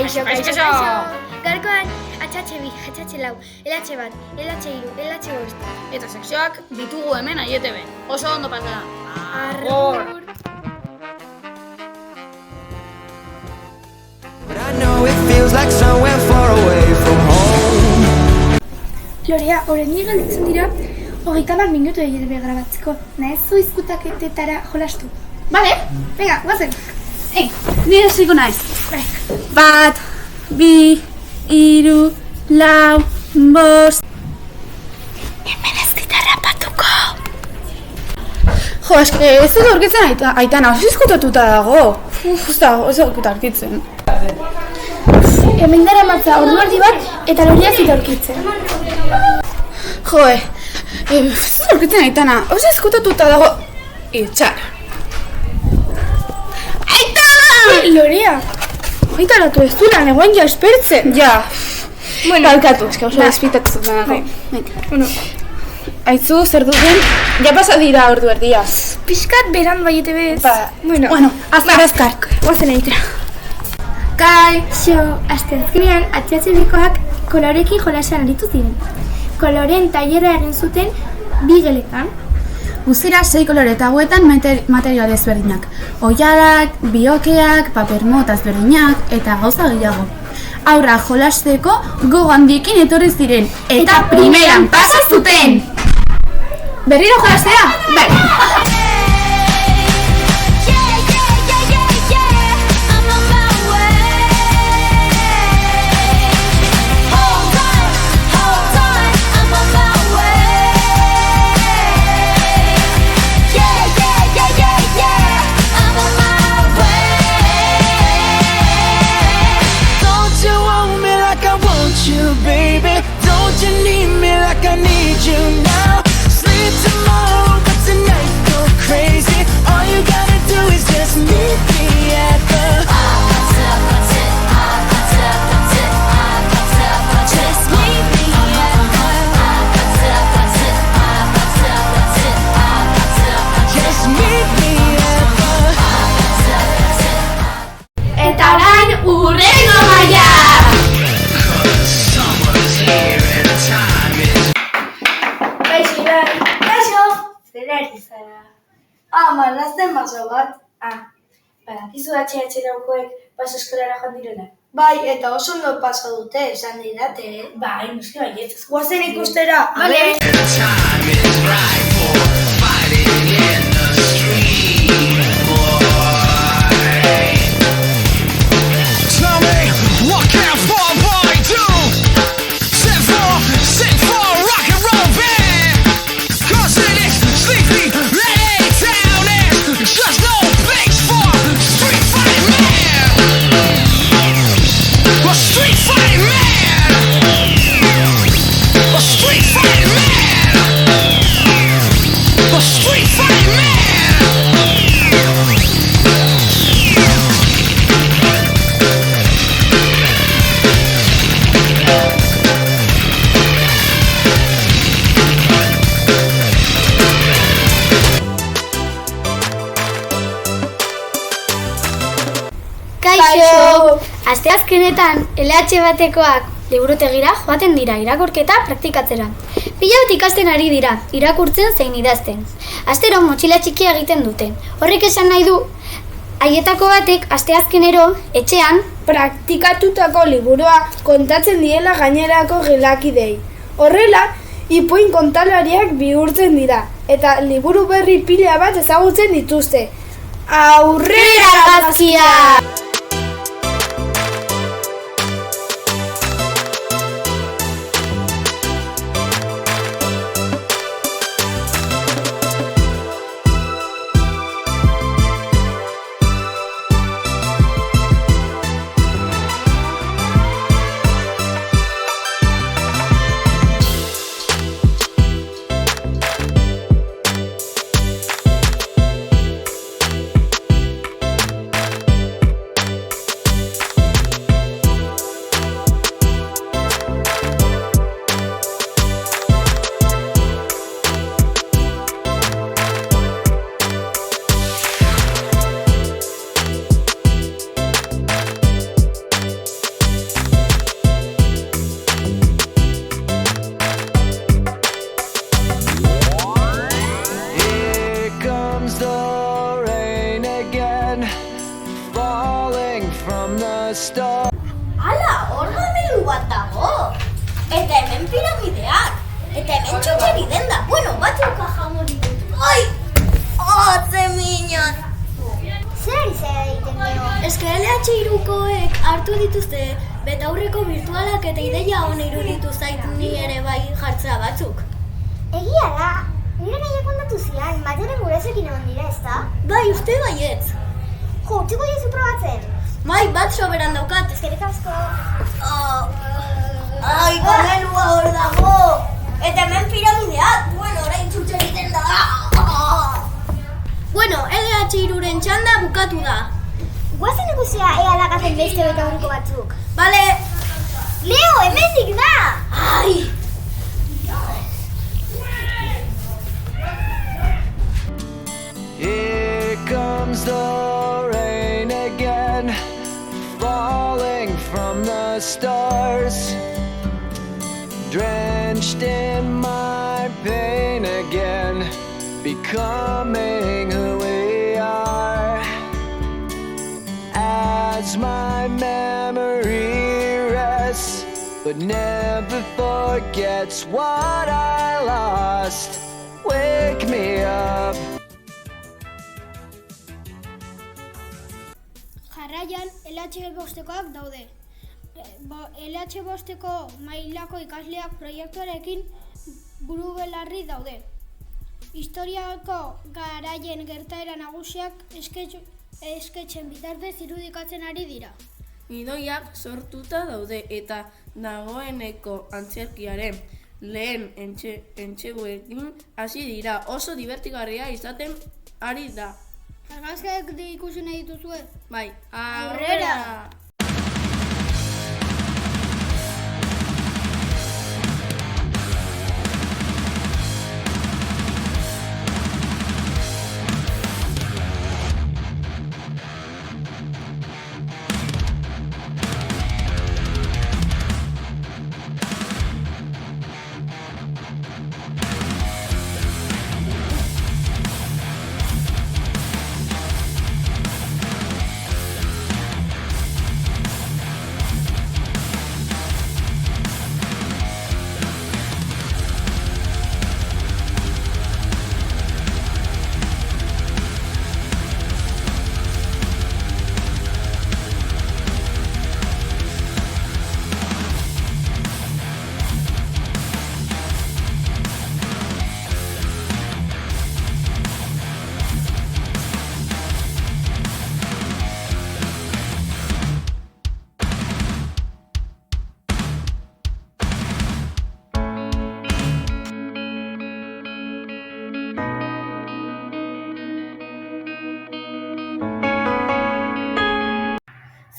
Kaixo. Gaurkoan, atxatxe bi, atxatxe lau, elatxe bat, elatxe hiru, elatxe bost. Eta sekzioak ditugu hemen aieteben. Oso ondo pasada. Arrur! But I know it feels like somewhere far away from home. Lorea, oraindik gelditzen dira, 30 minutu egitebe grabatzeko. Nahezu izkutaketetara jolastu. Bale, Venga, guazen. nire hasiko naiz. Bai. 1, 2, 3, 4, 5. Hemen ez gitarra patuko. Jo, eske, ez dut aurkitzen aitana, oso izkutatuta dago. Ez da, oso aurkitzen. Hemen dara matza ordu erdi bat eta Lorea zita aurkitzen. Jo, ez dut aurkitzen aitana, oso izkutatuta dago. Itxar. Lorea, Aitaratu ez du lan egoen ja espertzen. Ja. Bueno. Balkatu, eske oso despitatu zuten dago. bueno, Aitzu, zer duten? Ja pasa dira ordu erdia. pixkat beran baiete bez. Bueno, azkar. Guazen egitera. Kaixo. Asteazkenean, atxatxe bikoak kolorekin jolasean aritu ziren. Koloreen tailerra egin zuten 2 geletan. Guztira 6 kolore eta hauetan material ezberdinak. Oialak, biokeak, paper mota ezberdinak eta gauza gehiago. Aurra jolasteko gogo handiekin etorri ziren eta primeran pasa zuten! Berriro jolastea? Bai! Baby, don't you need me like I need you now? Sleep tomorrow, but tonight go crazy. All you gotta do is just meet me at the just meet me at the just meet me at the Eta orain urrengo gaia! Marrazten baso bat. Badakizu atxe-laukoek paso eskolara joan direla. Bai, eta oso ondo paso dute, esan didate, Bai, noski baiet. Guazen ikustera. Vale. Kaixo! Asteazkenetan, LH batekoak liburutegira joaten dira irakurketa praktikatzera. Pilaut ikasten ari dira, irakurtzen zein idazten. Astero motxila txikia egiten dute. Horrek esan nahi du, haietako batek asteazkenero etxean Praktikatutako liburua kontatzen diela gainerako gelakidei. Horrela, ipuin kontalariak bihurtzen dira, eta liburu berri pila bat ezagutzen dituzte. Aurrera argazkia! falling from the stars. Hala, hor gailu bat dago. Eta hemen piramideak. Eta hemen txotxeri denda. Bueno, batzuka jamon ditut. Ai! Ze minan! Zer ari zara egiten gero? Eske LH3koek hartu dituzte betaurreko virtualak eta ideia hona iruditu zait ni ere bai jartzea batzuk. Egia da, nire nahiak ondatu zian, Materen gurasoekin egon dira, ezta? Bai, uste baietz. Jo, utziko diezu probatzen. Bai, bat soberan daukat. Eskerrik asko. Ai, kamelua hor dago! Eta hemen piramideak, bueno, orain txutxeriten da. Bueno, LH3ren txanda bukatu da. Guazen ikusia ea dakaten beste betaurreko batzuk. Bale! Leo, hemendik da! Ai! Here comes the rain again, falling from the stars, drenched in my pain again, becoming who we are. As my memory rests, but never forgets what I lost. Wake me up. Jarraian, LH5koak daude. LH5ko mailako ikasleak proiektuarekin buru belarri daude. Historiako garaien gertaera nagusiak esketxen bitartez irudikatzen ari dira. Gidoiak sortuta daude eta dagoeneko antzerkiaren lehen entseguekin hasi dira. Oso divertigarria izaten ari da. Argazkiak ikusi nahi dituzue? Bai, Aurrera!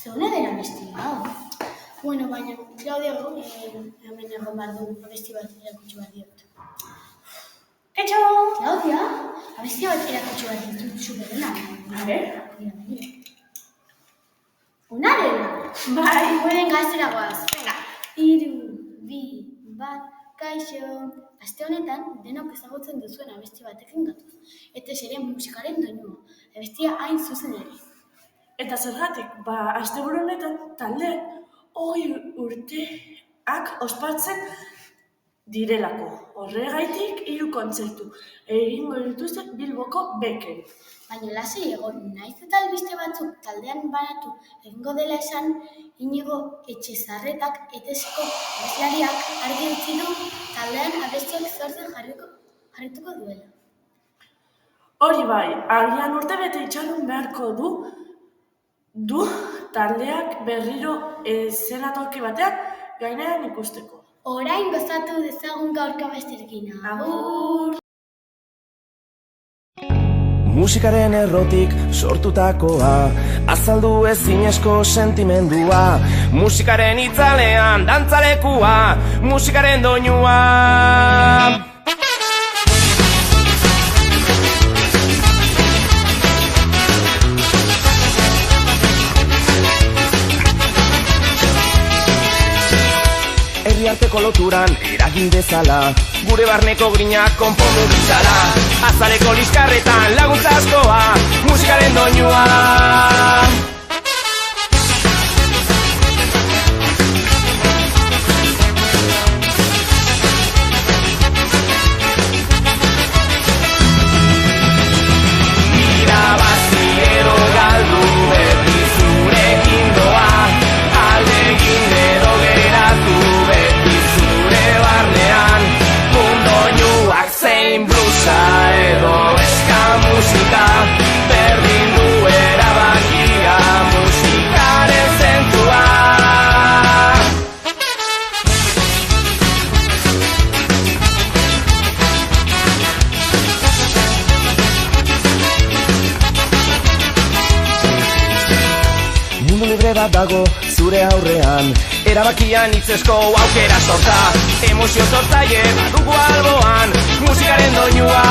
Zeune dira abesti hau? Bueno, baina, Claudia, hemen egon behar du abesti bat erakutsi behar diot. Kaixo! Claudia, abesti bat erakutsi behar ditut superena. A ver? Mira. Unarena? Bai. Buenen gaztera goaz. Venga. 3, 2, 1, kaixo. Aste honetan, denok ezagutzen duzuen abesti batekin gatoz. Eta serien musikaren doinua. Abestia hain zuzen ere. Eta zergatik, asteburu honetan talde 20 urteak ospatzen direlako. Horregaitik 3 kontzertu egingo dituzte Bilboko Beken. Baina lasai egon, naiz eta albiste batzuk taldean banatu egingo dela esan, Inigo Etxezarretak ETSko abeslariak argi utzi du taldean abestiak sortzen jarrituko duela. Hori bai, agian urtebete itxaron beharko du taldeak berriro eszenatoki batean gainean ikusteko. Orain gozatu dezagun gaurko abestirekin. Agur! Musikaren errotik sortutakoa, azaldu ezinezko sentimendua. Musikaren itzalean dantzalekua, musikaren doinua. Herriarteko loturan eragin dezala, gure barneko grinak konpondu ditzala. Azaleko liskarretan laguntza askoa, musikaren doinua. libre bat dago zure aurrean, erabakian hitzesko aukera sorta, emozio sortzaile badugu alboan, musikaren doinua.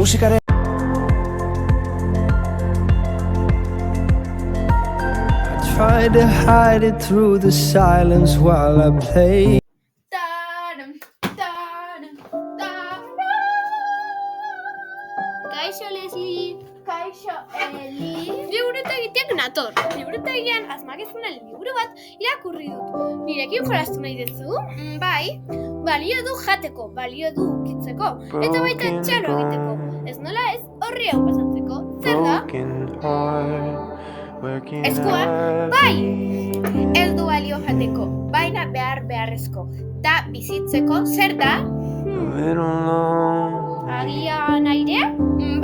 Musikaren I tried to hide it through the silence while I played. Kaixo, Leslie. Kaixo, Eli. Liburutegiteak nator. Liburutegian asmakizuna liburu bat irakurri dut. Nirekin jolastu nahi duzu? Bai. Balio du jateko, balio du ukitzeko, eta baita txalo egiteko. Ez nola ez, horri hau pasatzeko. Zer da? Eskua? Bai! Ez du balio jateko, baina beharrezko. Da bizitzeko, zer da? Agian airea?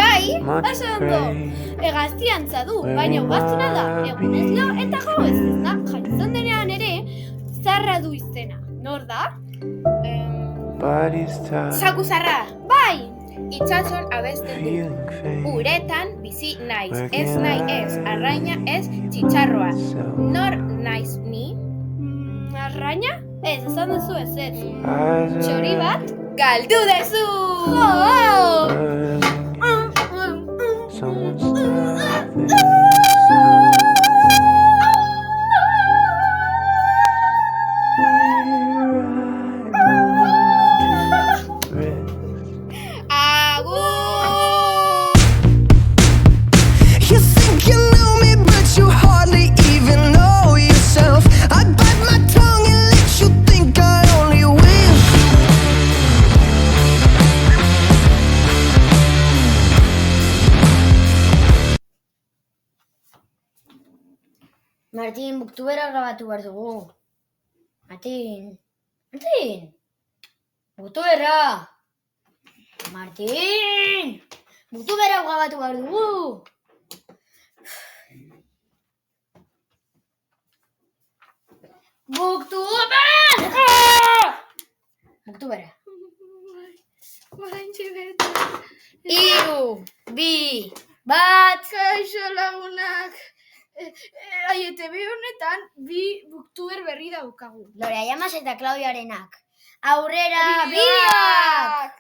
Bai, oso ondo. Hegaztiantza du, baina ugaztuna da. Egunez lo eta gau ez da. Jaizon denean ere, zarra du izena. Nor da? Zakuzarra, bai! Itxason abesten du. Uretan bizi naiz, ez nahi ez, arraina ez, txitxarroa. Nor naiz ni? Arraina? Ez, esan duzu ez ez. Txori bat, galdu dezu! Martin, booktuberak grabatu behar dugu. Martin! Booktuberra! Martin! Booktuberak grabatu behar dugu! Booktuber! Booktuberra. Oraintxe bertan. 3, 2, 1... Kaixo lagunak. ETV honetan bi booktuber berri daukagu. Lorea Llamas eta Claudiarenak. Aurrera, bideoak!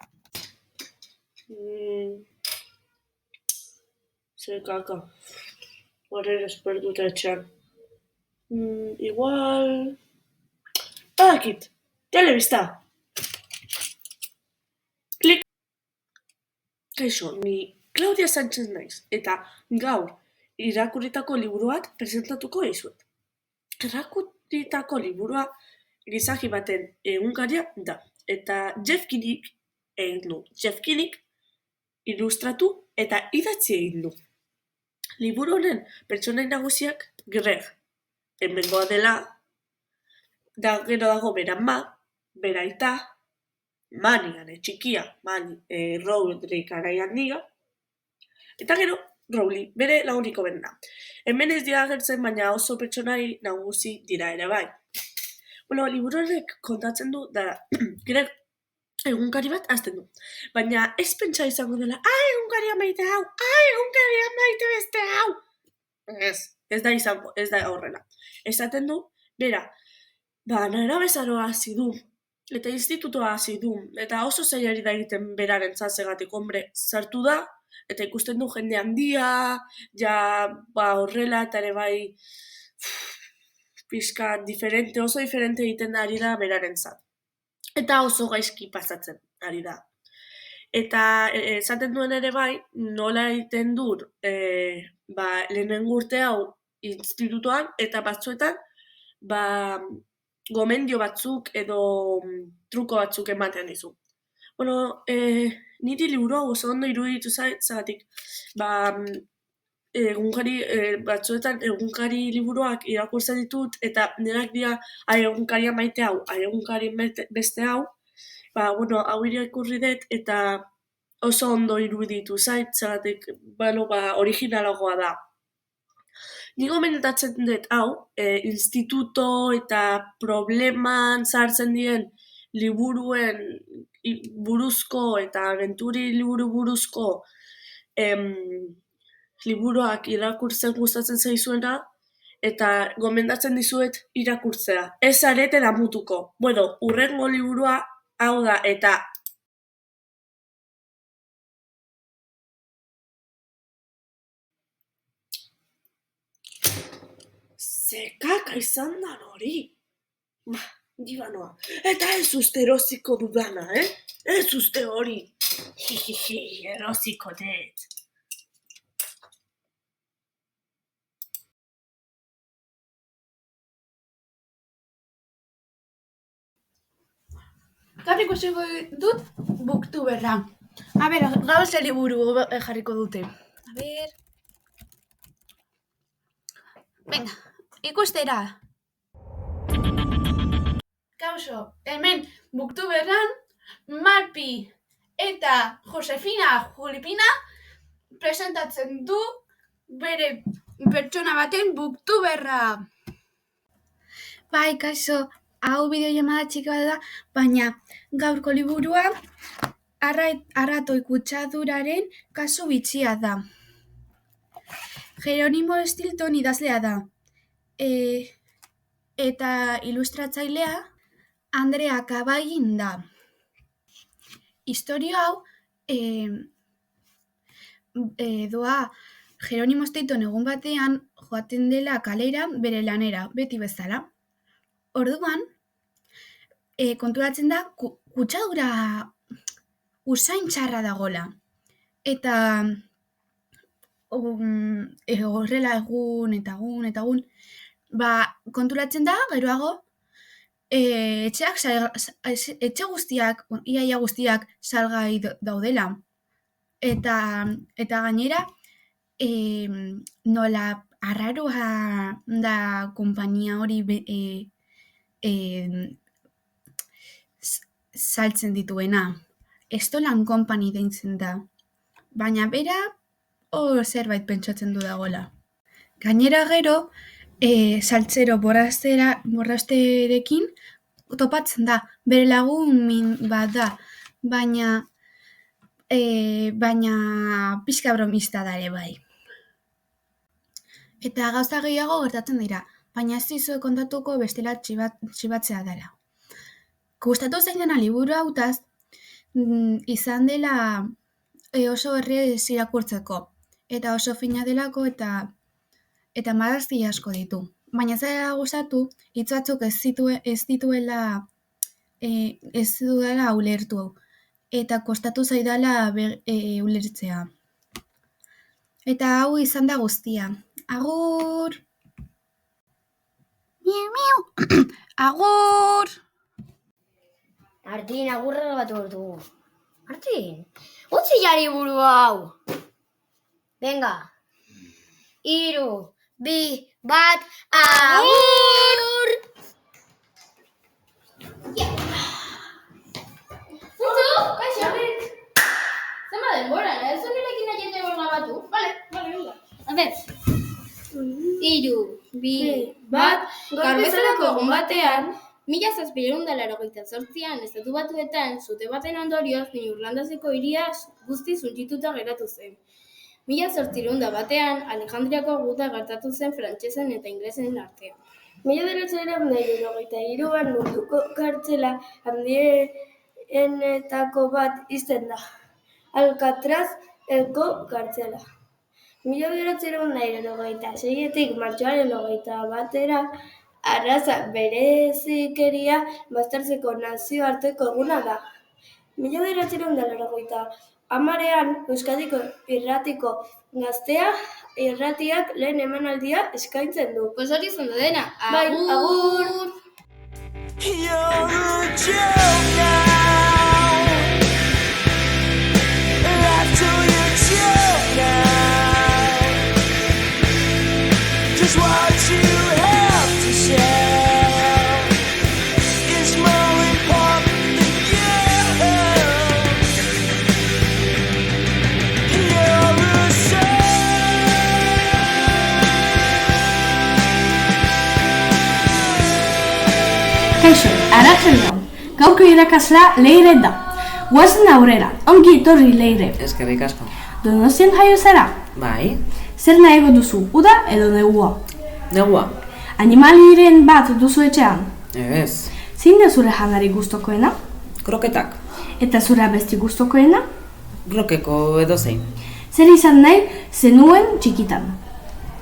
Ze kaka. Horren esperduta etxean. Igual... Badakit. Telebista. Klik. Kaixo, ni Claudia Sánchez naiz. Eta gaur, irakurritako liburu bat presentatuko dizuet. Irakurritako liburua gizaki baten egunkaria da. Eta Jeff Kinnick egin du. Jeff Kinnick ilustratu eta idatzi egin du. Liburu honen pertsonai nagusiak Greg. Hemengoa dela, da gero dago bera ma, bera aita, Mani gane txikia, Rodrik araian niga, eta gero Rowley, bere laguniko benda. Hemen ez dira agertzen, baina oso pertsonai nagusi dira ere bai. Bueno, liburu honek kontatzen du da Greg egunkari bat hasten du. Baina ez pentsa izango dela, egunkaria maite hau, egunkaria maite beste hau. Ez, Ez da izango, ez da horrela. Esaten du, bera, nerabezaroa hasi du, eta institutoa hasi du, eta oso zailari da egiten beraren zazegatik, hombre, sartu da, eta ikusten du jende handia, horrela, eta ere bai, pixka diferente, oso diferente egiten ari da beraren zat. Eta oso gaizki pasatzen ari da. Eta esaten duen ere bai, nola egiten dur lehenengo urte hau institutoan, eta batzuetan, gomendio batzuk edo truko batzuk ematen dizu. Bueno, niri liburu hau oso ondo iruditu zagatik, batzuetan egunkari liburuak irakurtzen ditut, eta nenak dira egunkaria maite hau, egunkari beste hau, hau irakurri dut, eta oso ondo iruditu zagatik, originalagoa da. Ni gomentatzen dut hau, instituto eta probleman sartzen diren liburuen buruzko eta aventuri liburu buruzko liburuak irakurtzen gustatzen zaizuena, eta gomendatzen dizuet irakurtzea. Ez zarete damutuko. Bueno, hurrengo liburua hau da, eta zekaka izan da hori. Dibanoa. Eta ez uste erosiko dudana, Ez uste hori. Erosiko dut. Gaur ikusiko dut Booktuberra. A ber, gaur ze liburu jarriko dute. A ber... Venga, ikustera. Kauso, hemen Booktuberran Marpi eta Josefina Julipina presentatzen du bere pertsona baten Booktuberra. Bai, kaixo, hau bideollamada txiki bat da, baina gaurko liburua arratoi kutsaduraren kasu bitxia da. Jeronimo Stilton idazlea da, eta ilustratzailea Andrea Kabagin da. Historia hau doa Jeronimo Stilton egun batean joaten dela kalera bere lanera, beti bezala. Orduan, konturatzen da kutsadura usain txarra dagola. Eta horrela egun, konturatzen da, geroago, etxe guztiak, iaia guztiak salgai daudela. Eta gainera, nola arraroa da konpainia hori saltzen dituena. Stolan Company deitzen da. Baina bera, zerbait pentsatzen du dagoela. Gainera gero, saltzero borrasterekin topatzen da. Bere lagun bat da, baina pixka bromista da ere bai. Eta gauza gehiago gertatzen dira, baina ez dizuet kontatuko bestela txibatzea dela. Gustatu zaidana liburu hautaz, izan dela oso errez irakurtzeko, eta oso fina delako eta marrazki asko ditu. Baina ez dela gustatu, hitz batzuk ez duela ulertu, eta kostatu zaidala ulertzea. Eta hau izan da guztia. Agur! Miau, miau! Agur! Martin, agurra bat ordu. Martin, utzi jari buru hau. Venga. 3, 2, 1, agur! Zutzu, kaixo! Zema denbora, ez unirekin nahi grabatu? Vale, venga. A ver. 3, 2, 1, garbezalako egun batean, 1788an Estatu Batuetan sute baten ondorioz New Orleanseko hiria guztiz suntsituta geratu zen. 1801 Alejandriako guda gertatu zen frantsesen eta inglesen artean. 1983an munduko kartzela handienetako bat izten da, Alcatraz-eko kartzela. 1976etik martxoaren 21era arraza berezikeria baztertzeko nazioarteko eguna da. 1980ean Euskadiko irratiko Gaztea irratiak lehen emanaldia eskaintzen du. Pues hori izan da dena. Bai, agur! You're a joke now. Life to your joke now. Just what you have to say is more important than you. You're a Kaixo, arratsaldeon. Gaurko irakasla Leire da. Guazen aurrera, ongi etorri Leire. Eskerrik asko. Donostian jaio zara? Bai. Zer nahiago duzu, uda edo negua? Negua. Animaliren bat duzu etxean? Ez. Zein da zure janari gustokoena? Kroketak. Eta zure abesti gustokoena? Grokeko edozein. Zer izan nahi zenuen txikitan?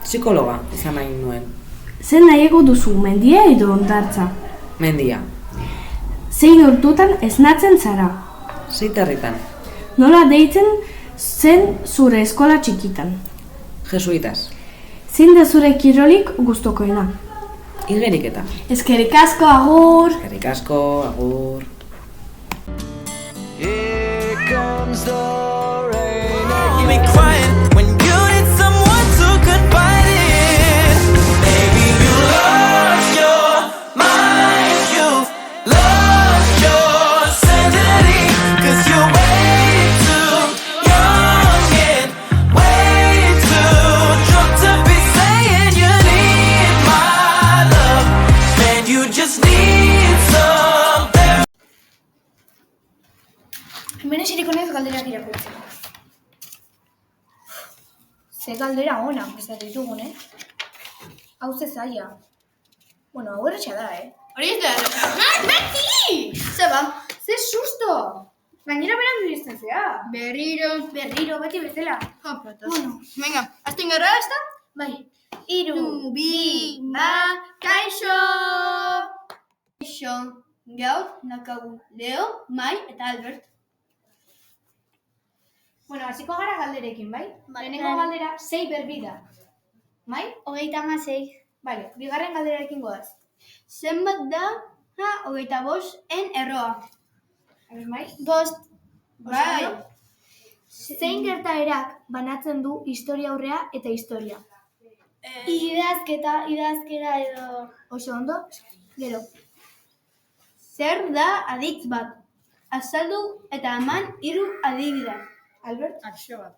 Psikologa izan nahi nuen. Zer nahiago duzu, mendia edo hondartza? Mendia. Zein urtutan esnatzen zara? Ziterritan. Nola deitzen zen zure eskola txikitan? Jesuitas. Zein da zure kirolik gustokoena? Igeriketa. Eskerrik asko, agur! Eskerrik asko, agur. Here comes the rain. You be crying when you need someone to confide in. Maybe you lost your mind, you've lost your sanity, 'cause you're way too young and way too drunk to be saying you need my love, and you just need some therapy. Hemen esiriko naiz galderak irakurtzen. Ze galdera ona, ez ditugun, Hau ze zaila. Bueno, hau erretxa da, Hori ez da erretxa. Beti! Zeba, ze susto! Gainera berandu izten zea. Berriro, beti bezala. Bueno, venga, azten gara, ez da? Bai, 3, 2, 1, kaixo! Kaixo, gaur, nakagu, Leo, Mai eta Albert. Bueno, hasiko gara galderekin, bai? Lehenengo Bai. galdera 6 berbi da. Mai? 36. Bale, bigarren galderarekin goaz. Zenbat da, 25en erroa. Mai? 5. Bai. Zein gertaerak banatzen du historia aurrea eta historia? Idazkera edo... Oso ondo? Gero. Zer da aditz bat? Azaldu eta eman 3 adibide. Albert? Akzio bat.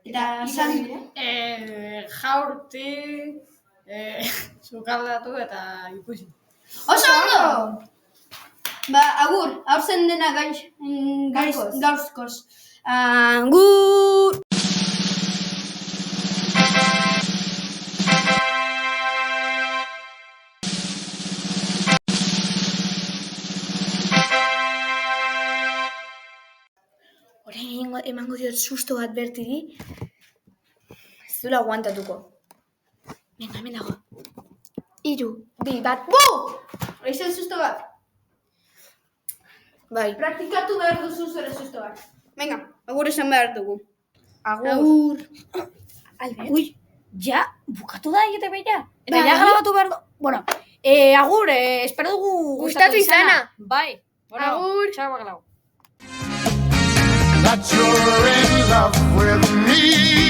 Eta esan... Jaurti, sukaldatu eta ikusi. Oso ondo! Ba, agur, hauzen dena gauzkoz. Agur! Orain emango diot susto bat Bertiri. Ez duela aguantatuko. Venga, hemen dago. 3, 2, 1, bu! Hori zen susto bat. Bai. Praktikatu behar duzu zure susto bat. Venga, agur esan behar dugu. Agur. Albert? Ui, ja, bukatu da egite beira. Eta ja grabatu behar du. Bueno, agur, espero dugu Gustatu izana. Bai. Bueno, Agur. txau baklau. That you're in love with me.